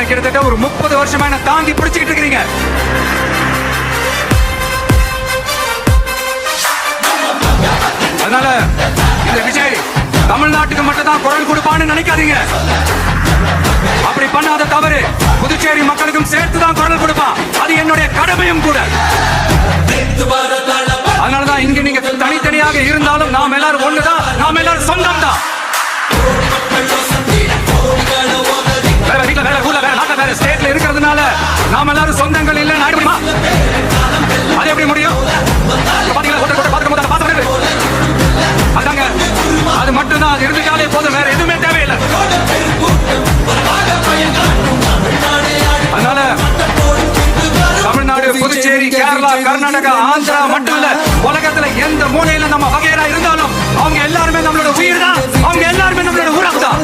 கிட்டத்தட்ட ஒரு 30 வருஷமா என்ன தாங்கி பிடிச்சிக்கிட்டு இருக்கிறீங்க. அதனால இந்த விஜய் தமிழ்நாட்டுக்கு மட்டும் தான் குரல் கொடுப்பான்னு நினைக்காதீங்க. அப்படி பண்ணாத தவறு புதுச்சேரி மக்களுக்கும் சேர்த்து தான் குரல் கொடுப்பான். அது என்னுடைய கடமையும் கூட. அதனாலதான் இங்க நீங்க தனித்தனியாக இருந்தாலும் நாம் எல்லாரும் ஒண்ணுதான், நாம் எல்லாரும் சொந்தம் தான். வேற வீட்டுல வேற ஊர்ல வேற நாட்டுல வேற ஸ்டேட்ல இருக்கிறதுனால நாம் எல்லாரும் சொந்தங்கள் இல்லைன்னு ஆயிட முடியுமா? அது எப்படி முடியும்? அதாங்க, அது மட்டும்தான். அது இருந்துட்டாலே போதும், வேற எதுவுமே தேவையில்லை. அதனால தமிழ்நாடு, புதுச்சேரி, கேரளா, கர்நாடகா, ஆந்திரா மட்டும் இல்ல, உலகத்துல எந்த மூலையில நம்ம வகையறா